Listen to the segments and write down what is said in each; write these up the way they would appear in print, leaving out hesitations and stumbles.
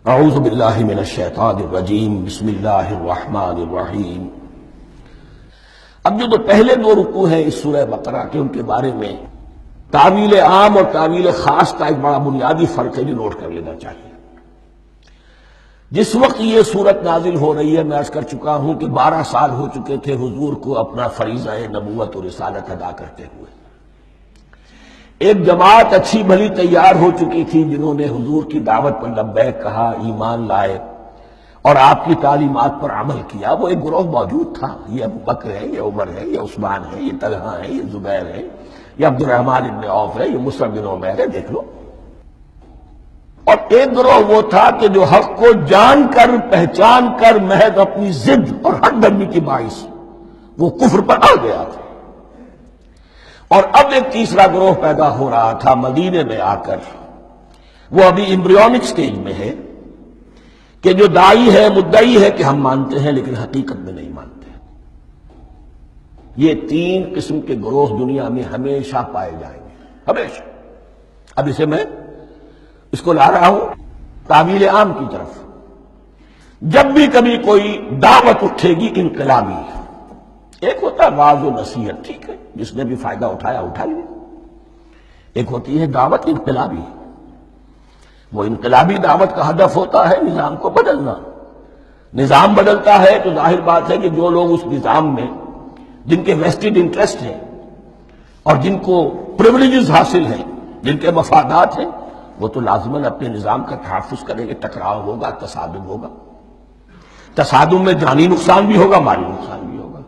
اعوذ باللہ من الشیطان الرجیم بسم اللہ الرحمن الرحیم۔ اب جو پہلے دو رکوع ہیں اس سورہ بقرہ کے، ان کے بارے میں تعویل عام اور تعویل خاص کا ایک بڑا بنیادی فرق ہے جو نوٹ کر لینا چاہیے۔ جس وقت یہ سورت نازل ہو رہی ہے، میں عرض کر چکا ہوں کہ 12 سال ہو چکے تھے حضور کو اپنا فریضہ نبوت اور رسالت ادا کرتے ہوئے۔ ایک جماعت اچھی بھلی تیار ہو چکی تھی جنہوں نے حضور کی دعوت پر لبیک کہا، ایمان لائے اور آپ کی تعلیمات پر عمل کیا۔ وہ ایک گروہ موجود تھا، یہ ابو بکر ہے، یہ عمر ہے، یہ عثمان ہے، یہ طلحہ ہے، یہ زبیر ہے، یہ عبد الرحمن بن عوف ہے، یہ مصعب بن عمیر ہے، دیکھ لو۔ اور ایک گروہ وہ تھا کہ جو حق کو جان کر پہچان کر محض اپنی ضد اور حق درمی کی باعث وہ کفر پر آ گیا تھا۔ اور اب ایک تیسرا گروہ پیدا ہو رہا تھا مدینے میں آ کر، وہ ابھی ایمبریونک سٹیج میں ہے، کہ جو داعی ہے، مدعی ہے کہ ہم مانتے ہیں لیکن حقیقت میں نہیں مانتے۔ یہ تین قسم کے گروہ دنیا میں ہمیشہ پائے جائیں گے، ہمیشہ۔ اب اسے میں اس کو لا رہا ہوں تعویل عام کی طرف۔ جب بھی کبھی کوئی دعوت اٹھے گی انقلابی، ایک ہوتا ہے واعظ و نصیحت، ٹھیک ہے، جس نے بھی فائدہ اٹھایا اٹھا لیا۔ ایک ہوتی ہے دعوت انقلابی، وہ انقلابی دعوت کا ہدف ہوتا ہے نظام کو بدلنا۔ نظام بدلتا ہے تو ظاہر بات ہے کہ جو لوگ اس نظام میں جن کے ویسٹڈ انٹرسٹ ہیں اور جن کو پریولیجز حاصل ہیں، جن کے مفادات ہیں، وہ تو لازماً اپنے نظام کا تحفظ کریں گے۔ ٹکراؤ ہوگا، تصادم ہوگا، تصادم میں جانی نقصان بھی ہوگا، مالی نقصان بھی ہوگا۔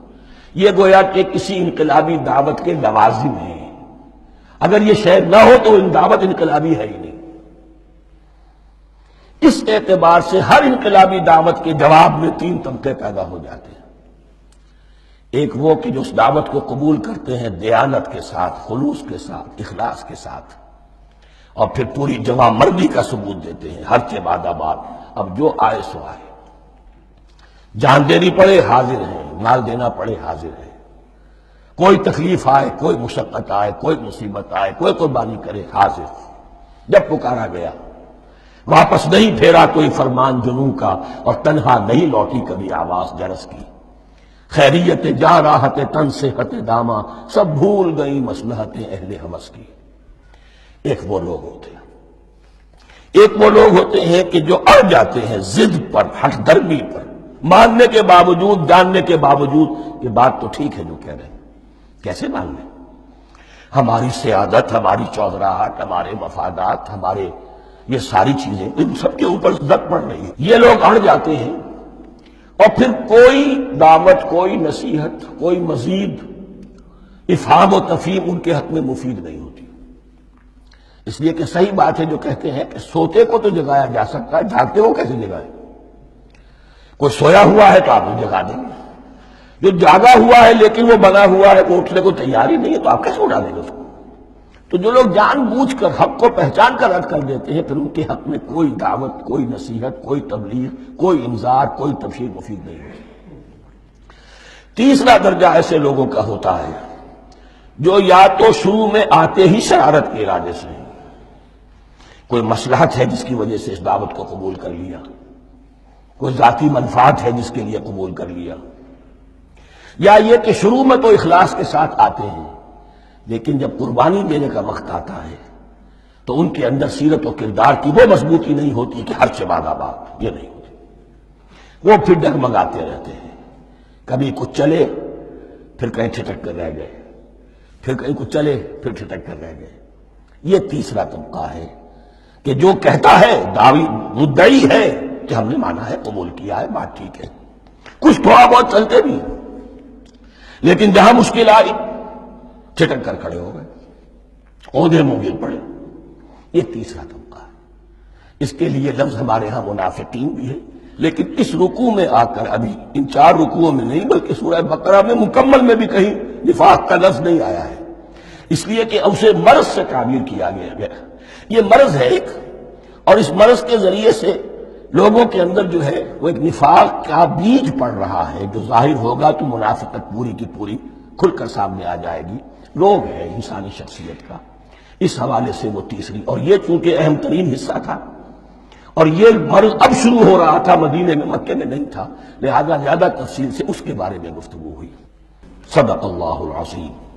یہ گویا کہ کسی انقلابی دعوت کے لوازم ہیں۔ اگر یہ شے نہ ہو تو دعوت انقلابی ہے ہی نہیں۔ اس اعتبار سے ہر انقلابی دعوت کے جواب میں تین طبقے پیدا ہو جاتے ہیں۔ ایک وہ کہ جو اس دعوت کو قبول کرتے ہیں دیانت کے ساتھ، خلوص کے ساتھ، اخلاص کے ساتھ، اور پھر پوری جواں مردی کا ثبوت دیتے ہیں، ہر چہ بعد آباد، اب جو آئے سو آئے، جان دینی پڑے حاضر ہیں، مال دینا پڑے حاضر ہیں، کوئی تکلیف آئے، کوئی مشقت آئے، کوئی مصیبت آئے، کوئی قربانی کرے، حاضر۔ جب پکارا گیا واپس نہیں پھیرا کوئی فرمان جنوں کا، اور تنہا نہیں لوٹی کبھی آواز جرس کی۔ خیریت جا راحت تن صحت داما، سب بھول گئی مصلحتیں اہل ہوس کی۔ ایک وہ لوگ ہوتے ہیں، ایک وہ لوگ ہوتے ہیں کہ جو اڑ جاتے ہیں ضد پر، ہٹ درمی پر، ماننے کے باوجود، جاننے کے باوجود کہ بات تو ٹھیک ہے جو کہہ رہے ہیں، کیسے مان لیں؟ ہماری سیادت، ہماری چودراہٹ، ہمارے مفادات، ہمارے یہ ساری چیزیں ان سب کے اوپر زد پڑ رہی ہے۔ یہ لوگ اڑ جاتے ہیں اور پھر کوئی دعوت، کوئی نصیحت، کوئی مزید افہام و تفہیم ان کے حق میں مفید نہیں ہوتی۔ اس لیے کہ صحیح بات ہے جو کہتے ہیں کہ سوتے کو تو جگایا جا سکتا ہے، جاگتے کو کیسے جگائے؟ کوئی سویا ہوا ہے تو آپ کو جگا دیں گے، جو جاگا ہوا ہے لیکن وہ بنا ہوا ہے، وہ اٹھنے کو تیار ہی نہیں ہے، تو آپ کیسے اٹھا دیں گے اس کو؟ تو جو لوگ جان بوجھ کر حق کو پہچان کر رد کر دیتے ہیں، پھر ان کے حق میں کوئی دعوت، کوئی نصیحت، کوئی تبلیغ، کوئی انذار، کوئی تبشیر مفید نہیں ہوتی۔ تیسرا درجہ ایسے لوگوں کا ہوتا ہے جو یا تو شروع میں آتے ہی شرارت کے ارادے سے، کوئی مصلحت ہے جس کی وجہ سے اس دعوت کو قبول کر لیا، کوئی ذاتی منفعت ہے جس کے لیے قبول کر لیا، یا یہ کہ شروع میں تو اخلاص کے ساتھ آتے ہیں لیکن جب قربانی دینے کا وقت آتا ہے تو ان کے اندر سیرت و کردار کی وہ مضبوطی نہیں ہوتی کہ ہر چہ بعد آباد، یہ نہیں ہوتی۔ وہ پھر ڈگمگاتے رہتے ہیں، کبھی کچھ چلے پھر کہیں ٹھٹک کر رہ گئے، پھر کہیں کچھ چلے پھر ٹھٹک کر رہ گئے۔ یہ تیسرا طبقہ ہے کہ جو کہتا ہے، دعوی مدعی ہے کہ ہم نے مانا ہے، قبول کیا ہے، بات ٹھیک ہے، کچھ تھوڑا بہت چلتے بھی، لیکن جہاں مشکل آئی چٹک کر کھڑے ہو گئے، عہدے منہ گر پڑے۔ یہ تیسرا طبقہ ہے۔ اس کے لیے لفظ ہمارے ہاں منافقین بھی ہے، لیکن اس رکوع میں آ کر، ابھی ان 4 رکوعوں میں نہیں بلکہ سورہ بقرہ میں مکمل میں بھی کہیں نفاق کا لفظ نہیں آیا ہے، اس لیے کہ اسے مرض سے تعبیر کیا گیا۔ یہ مرض ہے ایک، اور اس مرض کے ذریعے سے لوگوں کے اندر جو ہے وہ ایک نفاق کا بیج پڑ رہا ہے، جو ظاہر ہوگا تو منافقت پوری کی پوری کھل کر سامنے آ جائے گی۔ روگ ہے انسانی شخصیت کا۔ اس حوالے سے وہ تیسری، اور یہ چونکہ اہم ترین حصہ تھا اور یہ مرض اب شروع ہو رہا تھا، مدینے میں، مکے میں نہیں تھا، لہذا زیادہ تفصیل سے اس کے بارے میں گفتگو ہوئی۔ صدق اللہ العظیم۔